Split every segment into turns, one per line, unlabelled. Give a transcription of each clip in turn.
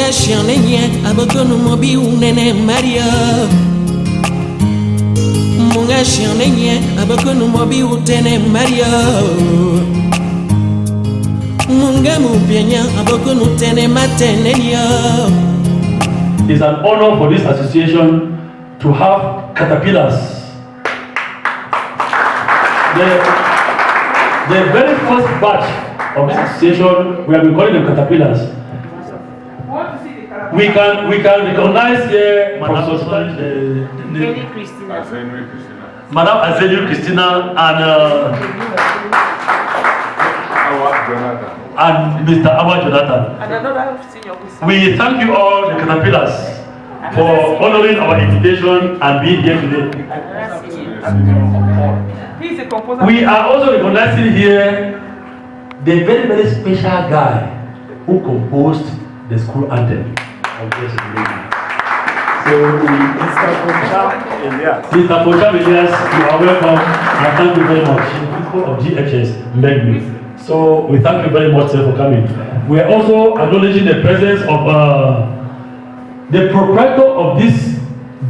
Munga shianenye abokonu mobi unene Maria. Munga shianenye abokonu mobi utene Maria. Munga mubienya abokonu tene matenenya.
It's an honor for this association to have caterpillars. The very first batch of this association, we have been calling them caterpillars. We can recognize here Madam Azeniu Christina and Mr. Awa Jonathan. We thank you all, the caterpillars, for honoring our invitation and being here today. We are also recognizing here the very, very special guy who composed the school anthem. So, Mr. Pocham Elias, you are welcome, and thank you very much. People of GBHS Mbengwi. So, we thank you very much, sir, for coming. We are also acknowledging the presence of the proprietor of this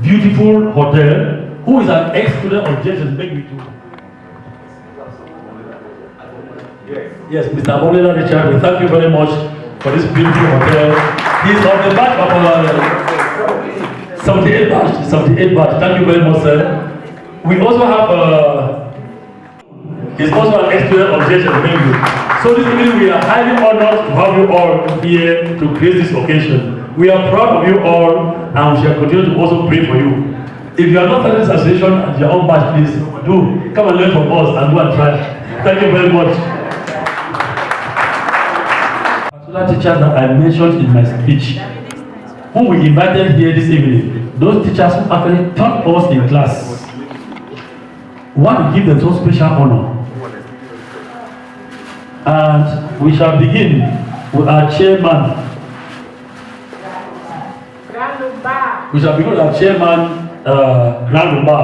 beautiful hotel, who is an ex-student of GBHS Mbengwi too. Yes, Mr. Bamenda Richard, we thank you very much for this beautiful hotel. He is on the batch of our 78 batch. Thank you very much, sir. We also have, he's also an ex-student of GBHS Mbengwi. So this evening we are highly honored to have you all here to create this occasion. We are proud of you all and we shall continue to also pray for you. If you are not starting this association at your own batch, please do come and learn from us and go and try. Thank you very much. Teachers that I mentioned in my speech, who we invited here this evening, those teachers who actually taught us in class, want to give them so special honor. And we shall begin with our chairman. We shall begin with our chairman, Grand Luba.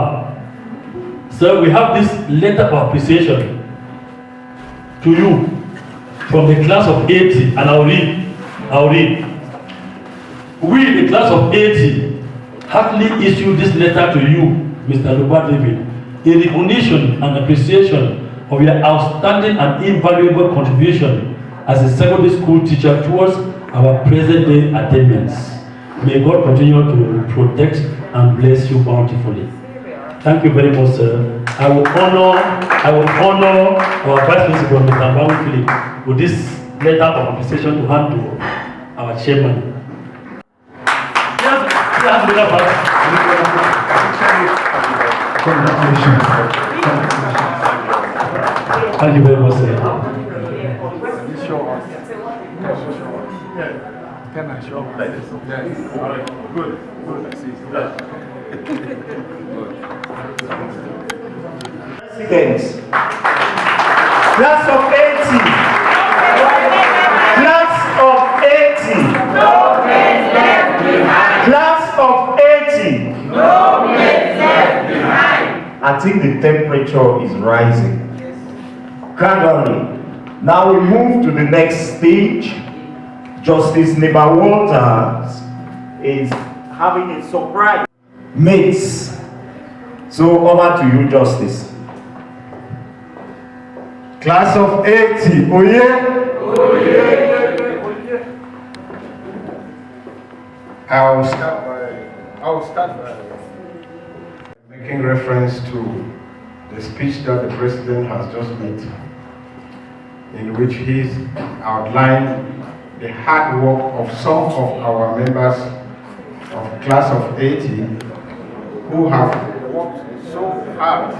So we have this letter of appreciation to you from the class of 80, and I'll read. We, the class of 80, heartily issue this letter to you, Mr. Luba David, in recognition and appreciation of your outstanding and invaluable contribution as a secondary school teacher towards our present day attainments. May God continue to protect and bless you bountifully. Thank you very much, sir. I will honor our Vice Principal, Mr. Mbengwi Philip, with this letter of appreciation to hand to our chairman. Thank you very much, sir.
Can I show up like this? Yes. Good.
Students. Class of 80. Class of 80.
No place left behind.
Class of 80.
No place left behind.
I think the temperature is rising gradually. Now we move to the next stage. Justice Neighbor Walters is having a surprise. Mates. So over to you, Justice. Class of 80. Oh yeah?
Oh yeah.
I will start by making reference to the speech that the President has just made, in which he's outlined the hard work of some of our members of class of 80 who have worked so hard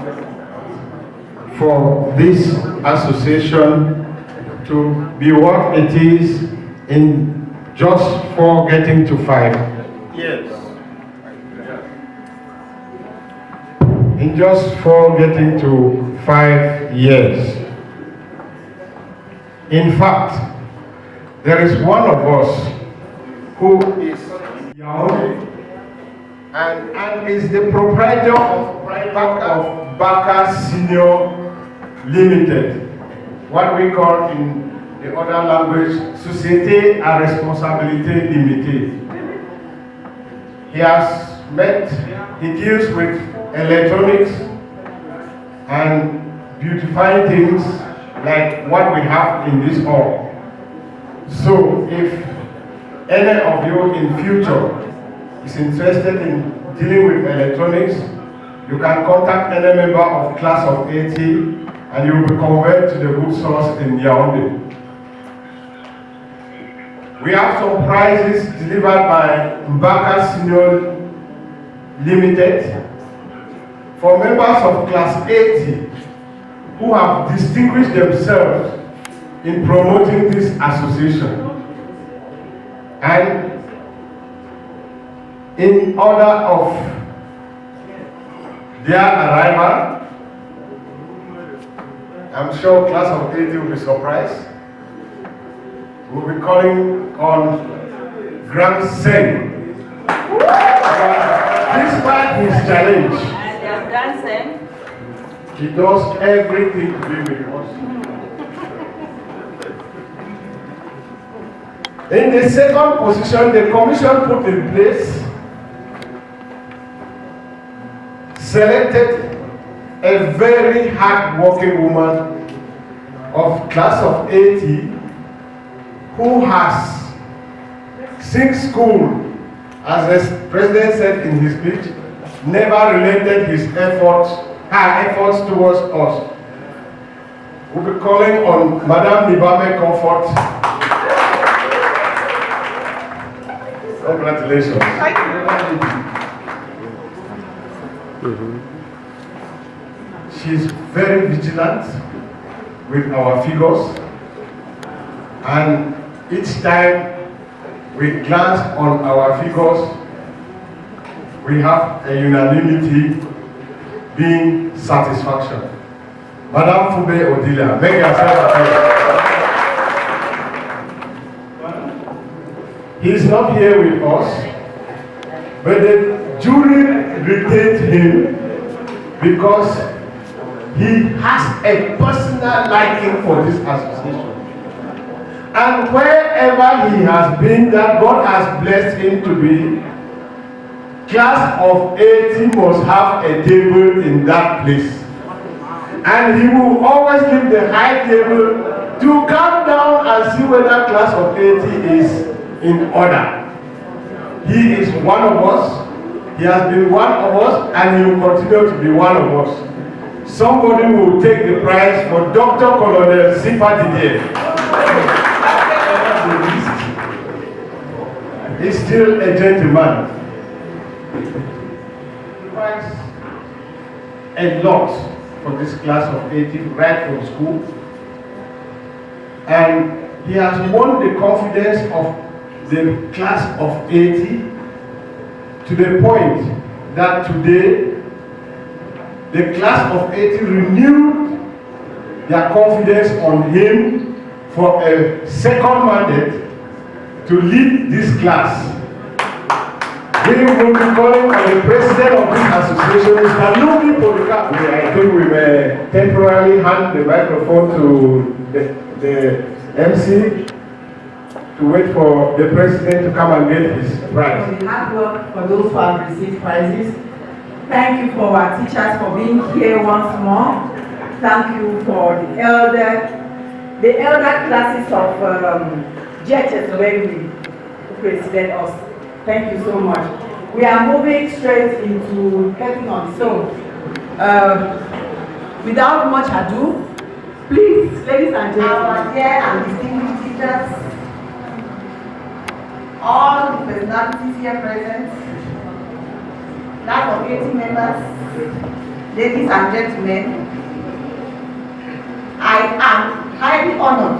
for this association to be what it is in just for getting to 5 years. In just for getting to 5 years. In fact, there is one of us who is young and is the proprietor of Baka Senior Limited, what we call in the other language, Société à responsabilité limitée. He deals with electronics and beautifying things like what we have in this hall. So if any of you in future is interested in dealing with electronics, you can contact any member of class of 80 and you will be converted to the good source in Yaoundé. We have some prizes delivered by Mbaka Senior Limited for members of class 80 who have distinguished themselves in promoting this association. And in order of their arrival, I'm sure class of 80 will be surprised. We'll be calling on Grand Sen. Despite his challenge, he does everything to be with us. In the second position, the commission put in place selected a very hard-working woman of class of 80 who has, since school, as the president said in his speech, never relented her efforts towards us. We'll be calling on Madame Nibame Comfort. Congratulations. She's very vigilant with our figures, and each time we glance on our figures, we have a unanimity being satisfaction. Madame Fube Odilia, make yourself available. He is not here with us, but the jury retained him because he has a personal liking for this association. And wherever he has been, that God has blessed him to be, class of 80 must have a table in that place. And he will always give the high table to come down and see whether class of 80 is in order. He is one of us. He has been one of us, and he will continue to be one of us. Somebody will take the prize for Dr. Colonel Sipa Didier. He's still a gentleman. He provides a lot for this class of 80 right from school. And he has won the confidence of the class of 80 to the point that today the class of 80 renewed their confidence on him for a second mandate to lead this class. We will be calling on the president of this association, Mr. Alumni Polika. I think we may temporarily hand the microphone to the MC to wait for the president to come and get his prize.
For the hard work for those who have received prizes. Thank you for our teachers for being here once more. Thank you for the elder classes of GBHS Mbengwi who preceded us. Thank you so much. We are moving straight into getting on. So, without much ado, please, ladies and gentlemen, our dear and distinguished teachers, all the personalities here present, class of 80 members, ladies and gentlemen, I am highly honored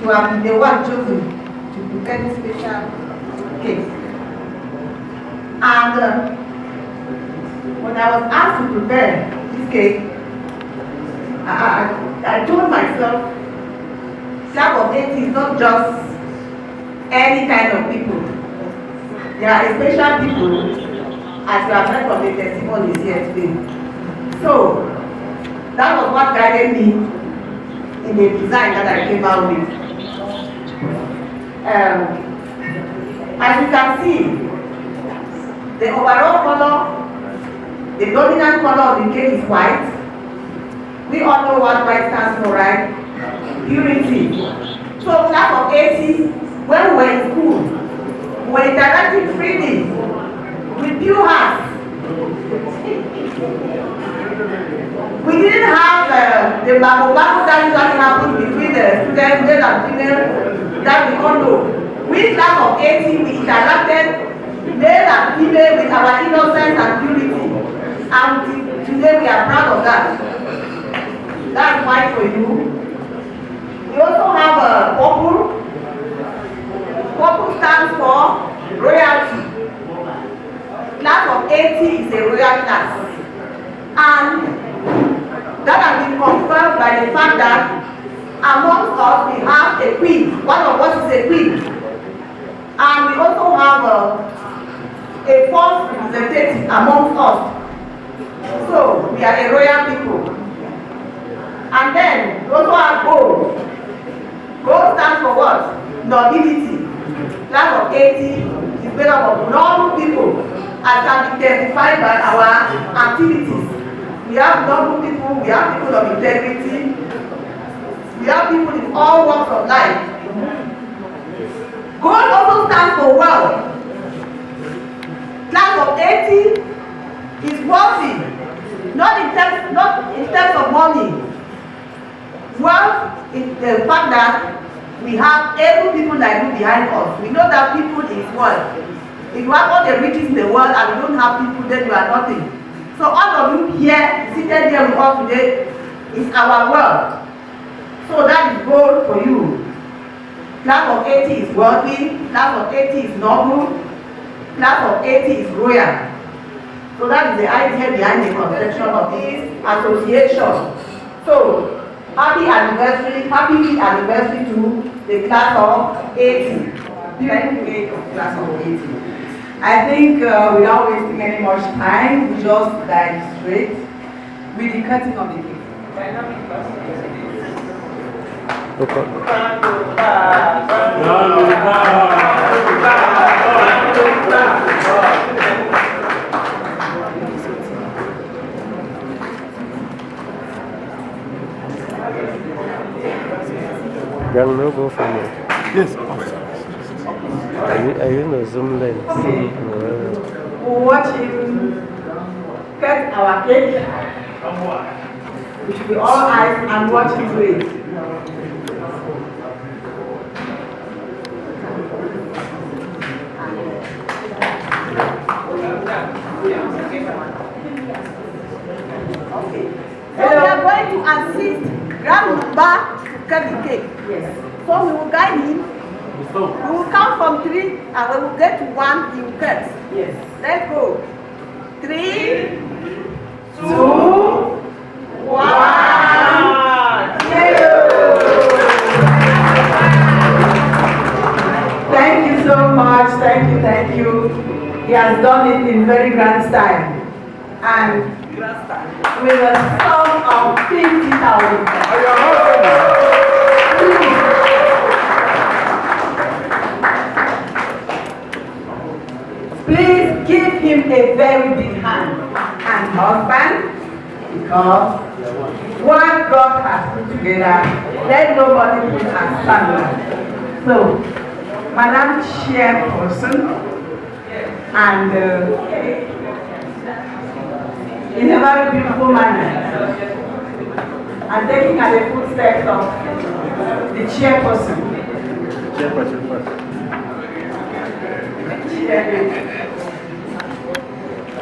to have been the one chosen to prepare this special case. And when I was asked to prepare this cake, I told myself, class of 80 is not just any kind of people. There are special people, as you have heard from the testimonies here today. So, that was what guided me in the design that I came out with. As you can see, the overall color, the dominant color of the cake is white. We all know what white stands for, right? Purity. So class of 80, when we were in school, we were interacting freely with pure hearts. We didn't have the babu that usually happens between the students, male and female, that we all know. We class of 80, we interacted male and female with our innocence and purity. And today we are proud of that. That's white for you. We also have a purple. Purple stands for royalty. Class of 80 is a royal class. And that has been confirmed by the fact that amongst us we have a queen. One of us is a queen. And we also have a fourth representative amongst us. So we are a royal people. And then we also have gold. Gold stands for what? Nobility. Class of 80 is made up of normal people, as can be testified by our activities. We have noble people, we have people of integrity, we have people in all walks of life. Gold also stands for wealth. Class of 80 is wealthy, not in terms of money. Wealth is the fact that we have able people like you behind us. We know that people is wealth. If you have all the riches in the world and you don't have people, then you are nothing. So all of you here, seated here with us today, is our wealth. So that is gold for you. Class of 80 is wealthy, class of 80 is noble, class of 80 is royal. So that is the idea behind the conception of this association. So, happy anniversary, happy anniversary to the class of 80. Class of 80. I think without wasting any much time, we just dive straight with the cutting of the cake.
Gang no go for me.
Yes.
Are you in the Zoom lens?
Okay. We'll watch him cut our cake. We should be all eyes and watch him do it. Okay. So we are going to assist Grandma to cut the cake. Yes. So we will guide him. We will count from 3 and when we get to 1, he will cut. Yes. Let's go. 3, 2, 1. Thank you so much. Thank you. He has done it in very grand style. And with a sum of 50,000. Please give him a very big hand and husband, because what God has put together, let nobody put asunder. So, Madam Chairperson, and in a very beautiful manner, and taking at the footsteps of the chairperson.
Chairperson first.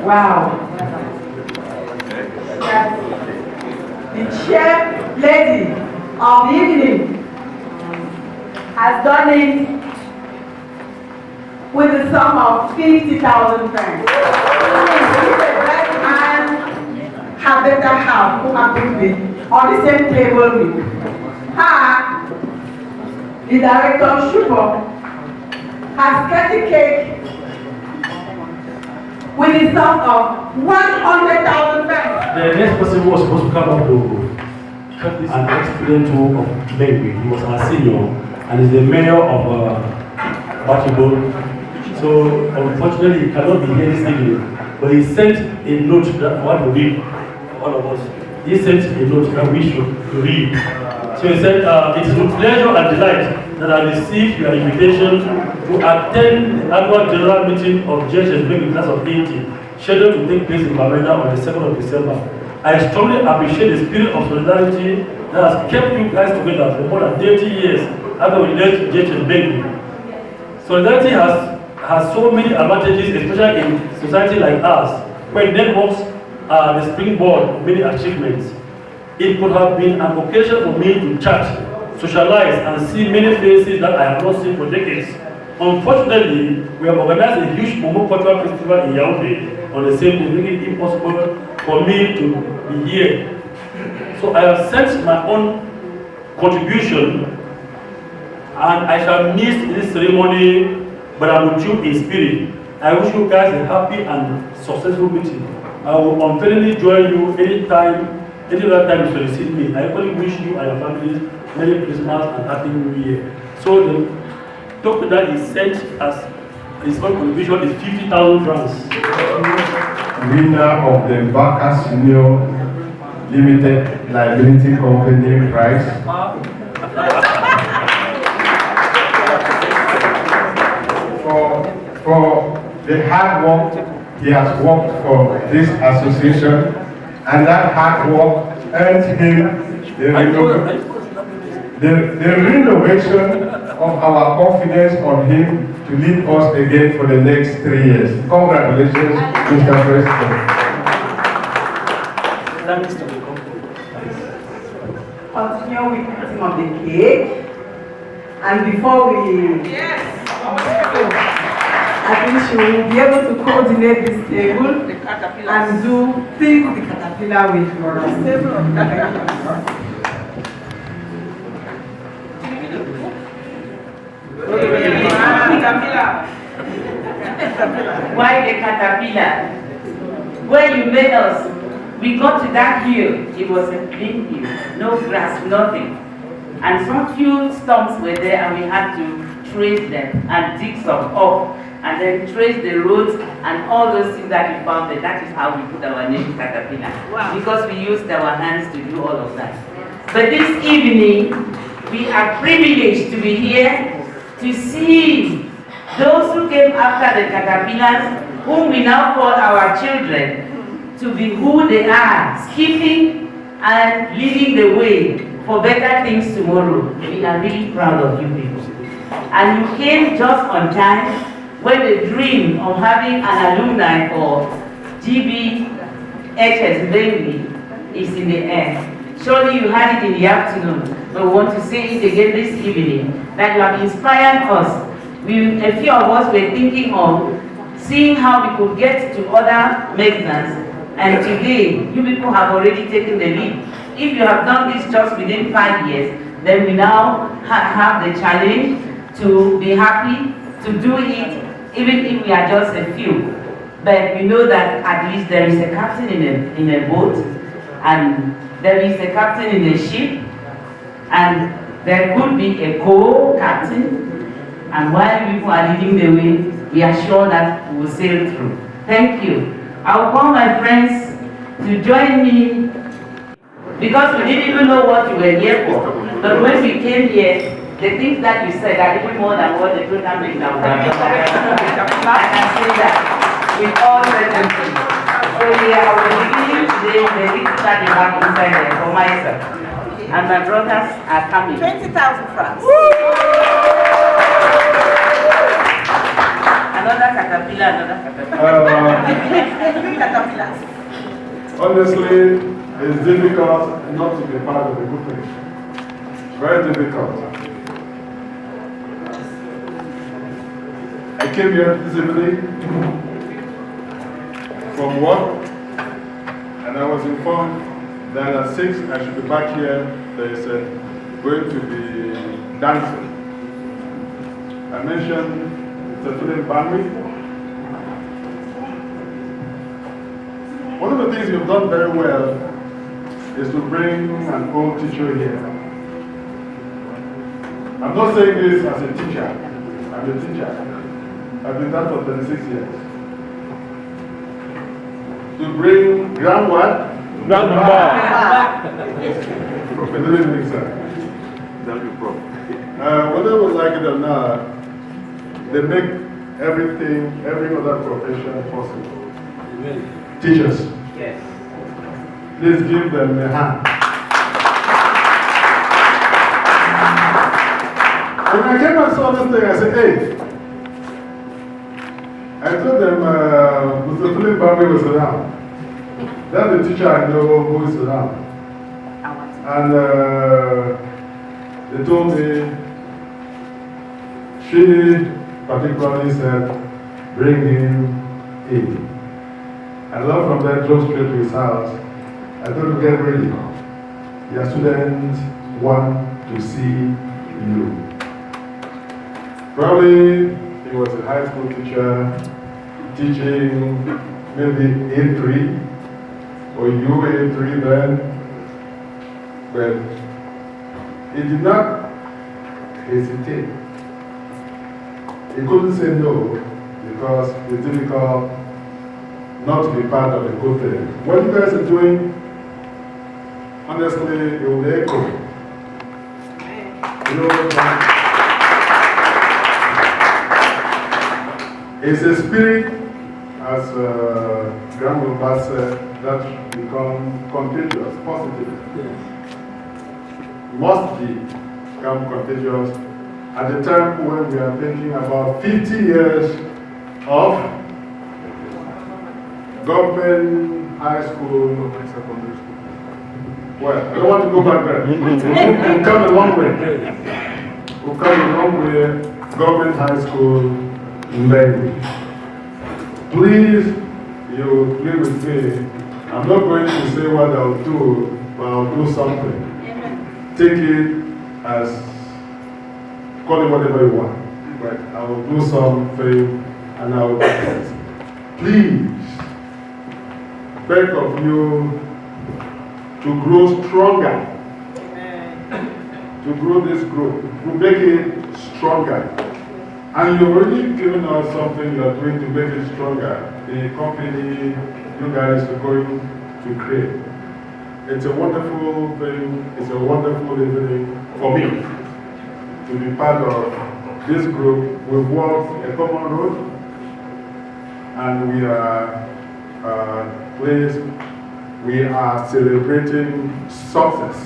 Wow. The chair lady of the evening has done it with a sum of 50,000 francs. And her better half, who happened to be on the same table with her, the director Shubo, has cut the cake with a sum of 100,000 francs.
The next person who was supposed to come up to an ex-student of Mbengwi. He was our senior and is the mayor of Batibo. So unfortunately he cannot be here this evening, but he sent a note that what we read, all of us. He sent a note that we should read. So he said, it is with pleasure and delight that I received your invitation to attend the annual general meeting of GBHS Mbengwi class of 80, scheduled to take place in Bamenda on the 2nd of December. I strongly appreciate the spirit of solidarity that has kept you guys together for more than 30 years after we left GBHS Mbengwi. Solidarity has so many advantages, especially in society like ours, where networks are the springboard of many achievements. It could have been an occasion for me to chat, socialize, and see many faces that I have not seen for decades. Unfortunately, we have organized a huge Momo Cultural Festival in Yaoundé on the same day, making it impossible for me to be here. So I have sent my own contribution, and I shall miss this ceremony, but I'm with you in spirit. I wish you guys a happy and successful meeting. I will unfailingly join you anytime you solicit me. I only wish you and your families Merry Christmas and Happy New Year. So the token that is sent as his own contribution is 50,000 francs.
Winner of the Baka Senior Limited Liability Company prize. For the hard work he has worked for this association, and that hard work earned him the renovation of our confidence on him to lead us again for the next 3 years. Congratulations, Mr. President.
Continue with cutting of the cake. And before we... I think she will be able to coordinate this table and do things the caterpillar with for us.
Why the caterpillar? When you made us, we got to that hill, it was a clean hill, no grass, nothing. And some few stumps were there and we had to trace them and dig some up and then trace the roads and all those things that we found there. That is how we put our name Caterpillar. Wow. Because we used our hands to do all of that. But this evening, we are privileged to be here to see those who came after the caterpillars, whom we now call our children, to be who they are, skipping and leading the way for better things tomorrow. We are really proud of you people. And you came just on time when the dream of having an alumni for GBHS Mbengwi is in the air. Surely you had it in the afternoon, but we want to say it again this evening, that you have inspired us. A few of us were thinking of seeing how we could get to other magazines, and today, you people have already taken the lead. If you have done this just within 5 years, then we now have the challenge to be happy to do it, even if we are just a few. But we know that at least there is a captain in a boat, and there is a captain in a ship, and there could be a co-captain. And while people are leading the way, we are sure that we will sail through. Thank you. I will call my friends to join me, because we didn't even know what you were here for. But when we came here, the things that you said are even more than what the program is now. I can say that with all certainty. So yeah, I will give today the little that you have inside there for myself. And my brothers are coming.
20,000 francs.
Another caterpillar.
Honestly, it's difficult not to be part of the group finish. Very difficult. I came here this evening from work, and I was informed that at 6 I should be back here. There is going to be dancing. I mentioned Mr. Mbengwi. One of the things you've done very well is to bring an old teacher here. I'm not saying this as a teacher. I'm a teacher. I've been that for 36 years. To bring grand what?
Grandpa.
It doesn't make sense. Whether we like it or not, they make everything, every other profession possible. Teachers.
Yes.
Please give them a hand. When I came and saw this thing, I said, hey. I told them, Mr. Philip Mbengwi was around. That's the teacher I know who is around. And they told me, she particularly said, bring him in. I left from there, drove straight to his house. I told him, get ready. Your students want to see you. Probably he was a high school teacher, teaching maybe A3, or you A3 then, but he did not hesitate. He couldn't say no, because it's difficult not to be part of a good thing. What you guys are doing, honestly, it will echo. You know, it's a spirit, as Grandma said, that become contagious, positive. Must become contagious at the time when we are thinking about 50 years of government high school and secondary school. Well, I don't want to go back there. We've come a long way. We've come a long way, government high school in Mbengwi. Please, you agree with me. I'm not going to say what I'll do, but I'll do something. Take it as, call it whatever you want. But I will do something and I will please beg of you to grow stronger. To grow this group, to make it stronger. And you've already given us something you're doing to make it stronger. The company you guys are going to create. It's a wonderful thing, it's a wonderful evening for me to be part of this group. We've walked a common road and we are pleased. We are celebrating success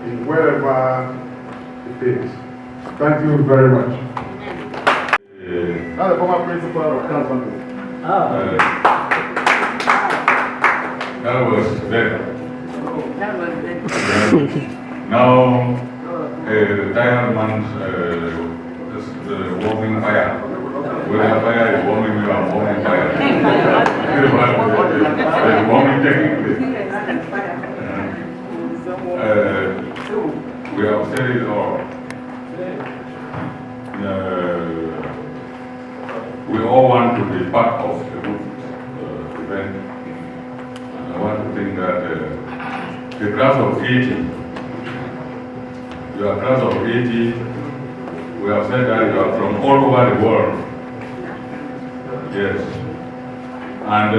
in wherever it is. Thank you very much. Now the former principal of Alumni.
That was then.
That was then.
Now, the tired man's warming fire. When the fire is warming, you are warming fire. Warming technically. We have said it all. We all want to be part of a good event. I want to think that the class of 80, you are class of 80, we have said that you are from all over the world. Yes. And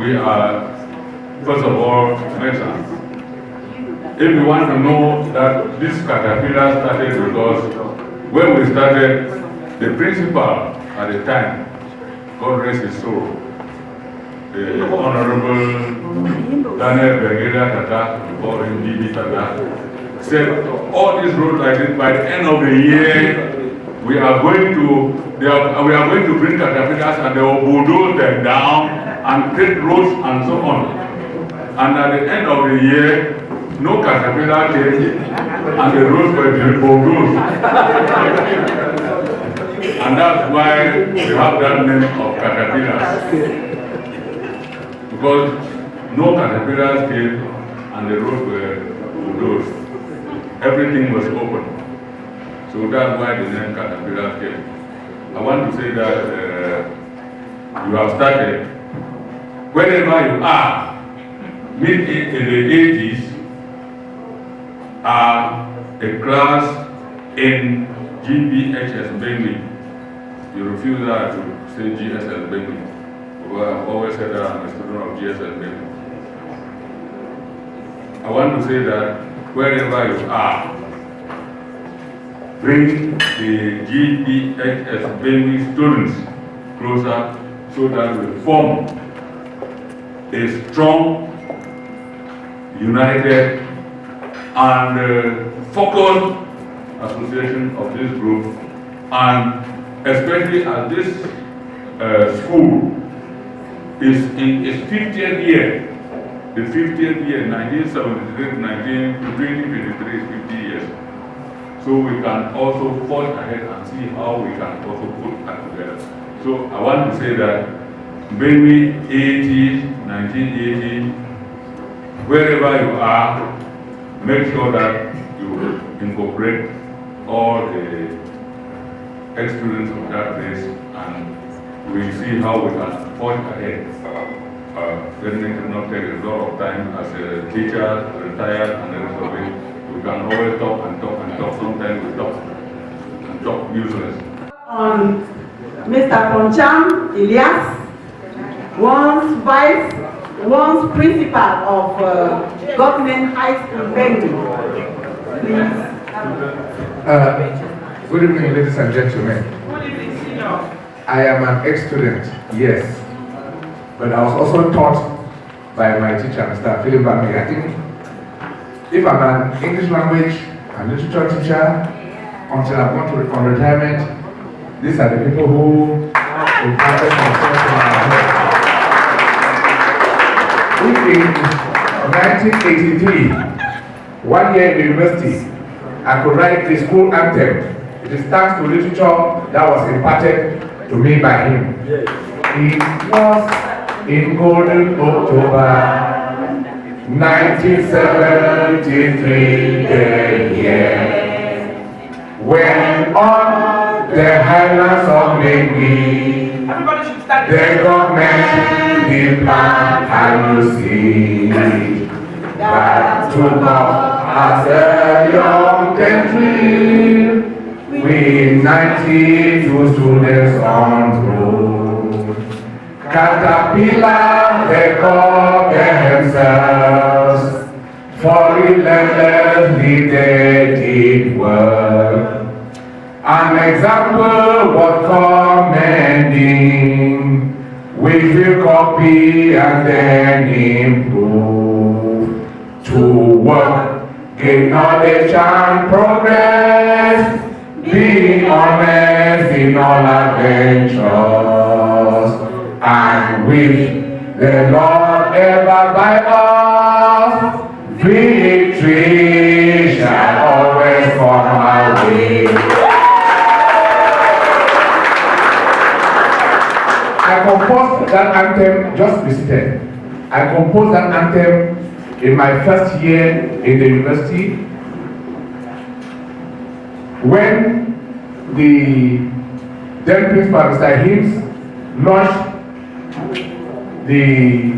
we are, first of all, Mexicans. If you want to know that this caterpillar started because when we started, the principal at the time, God rest his soul, the Honorable Daniel Bergeda Tata, before him DB Tata, said all these roads like this, by the end of the year, we are going to bring caterpillars and they will bulldoze them down and create roads and so on. And at the end of the year, no caterpillar came and the roads were bulldozed. And that's why we have that name of caterpillars. Because no caterpillars came and the roads were bulldozed. Everything was open. So that's why the name caterpillars came. I want to say that you have started, wherever you are, in the 80s are a class in GBHS Mbengwi. You refuse that to say GSS Mbengwi. Well, I've always said that I'm a student of GSS Mbengwi. I want to say that wherever you are, bring the GBHS Mbengwi students closer so that we form a strong, united, and focused association of this group, and especially as this school is in its 50th year. The 50th year, 1973 to 2023 is 50 years. So we can also forge ahead and see how we can also put that together. So I want to say that maybe 80s, 1980s, wherever you are, make sure that you incorporate all the ex-students of that place, and we see how we can forge ahead. Then it will not take a lot of time as a teacher, retired, and the rest of it. We can always talk and talk and talk. Sometimes we talk and talk useless.
Mr. Poncham Elias, once once principal of Government High School Mbengwi. Please.
Good evening, ladies and gentlemen.
Good evening, senior.
I am an ex-student, yes. But I was also taught by my teacher, Mr. Philip Bamenda. I think if I'm an English language and literature teacher, until I've gone to on retirement, these are the people who imparted themselves to my head. If in 1983, 1 year in the university, I could write the school anthem, it is thanks to literature that was imparted to me by him. It was in golden October 1973, the year when on the highlands of Mbengwi, the government did plant and you see that took off as a young country with 92 students on road. Caterpillar, they call themselves, for relentlessly they did work. An example was commending, which we copy and then improve. To work, gain knowledge and progress, be honest in all adventures. And with the Lord ever by us, victory shall always come our way. I composed that anthem, just visited. I composed that anthem in my first year in the university, when the then principal, Mr. Himes, launched the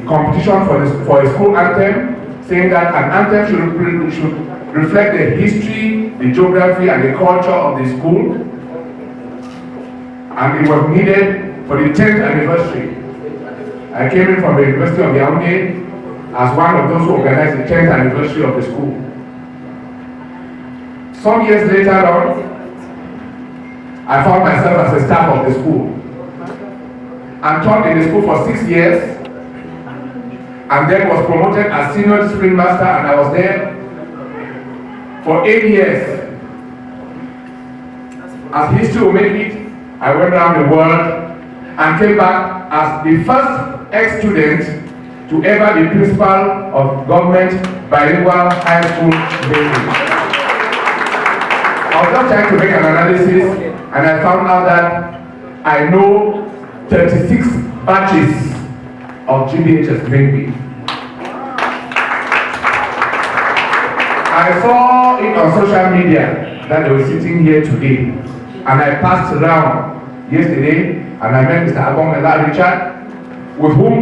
competition for a school anthem, saying that an anthem should reflect the history, the geography, and the culture of the school. And it was needed for the 10th anniversary. I came in from the University of the Alumni as one of those who organized the 10th anniversary of the school. Some years later on, I found myself as a staff of the school and taught in the school for 6 years, and then was promoted as senior discipline master, and I was there for 8 years. As history will make it, I went around the world and came back as the first ex-student to ever be principal of government bilingual high school Mbengwi. I was just trying to make an analysis, and I found out that I know 36 batches of GBHS Mbengwi. I saw it on social media that they were sitting here today, and I passed around yesterday and I met Mr. Bamenda Richard, with whom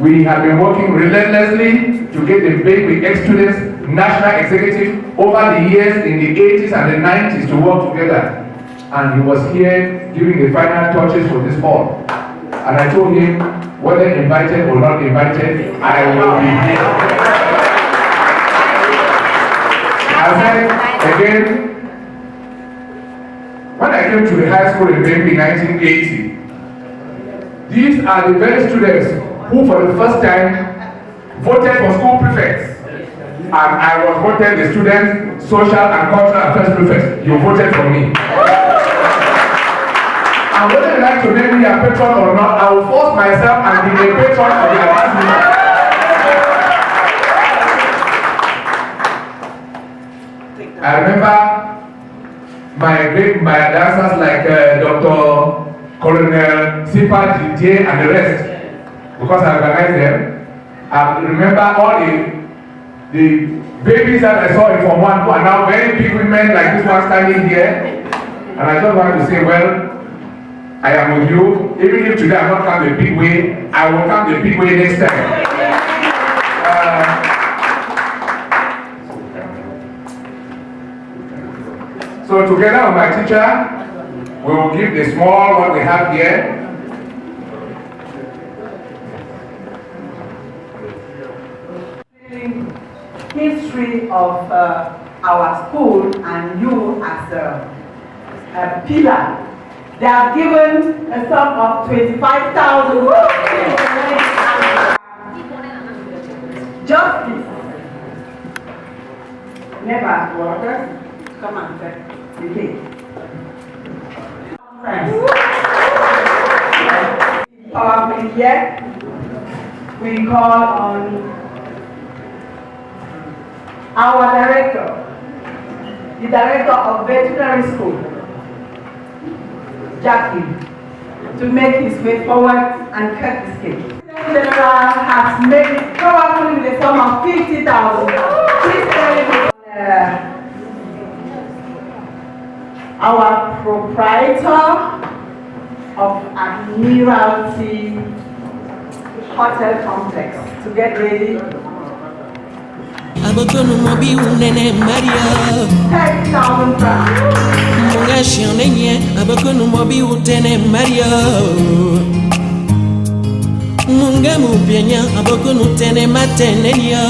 We have been working relentlessly to get the Mbengwi ex-students national executive over the years in the 80s and the 90s to work together. And he was here giving the final touches for this hall. And I told him, whether invited or not invited, I will be here. I said again, when I came to the high school in Mbengwi in 1980, these are the very students who for the first time voted for school prefects. And I was voted the student social and cultural affairs prefect. You voted for me. And whether you like to make me a patron or not, I will force myself and be a patron of the advancement. I remember my dancers like Dr. Colonel Sipa Didier and the rest, because I organized them. I remember all the babies that I saw in Form 1 who are now very big women like this one standing here. And I just want to say, well, I am with you. Even if today I not come the big way, I will come the big way next time. So together with my teacher, we will give the small what we have here.
History of our school and you as a pillar. They have given a sum of 25,000. Justice. Never workers. Come and take the cake. Powerfully here, we call on our director, the director of veterinary school, Jackie, to make his way forward and cut this cake. The general has made it powerfully with a sum of 50,000. Please tell him. Our proprietor of Admiralty Hotel Complex to get ready.
Abokonu mobi unene Maria
10,000 francs.
Munga shionenye abokonu mobi utene Maria. Munga mupienya abokonu tene matenenya.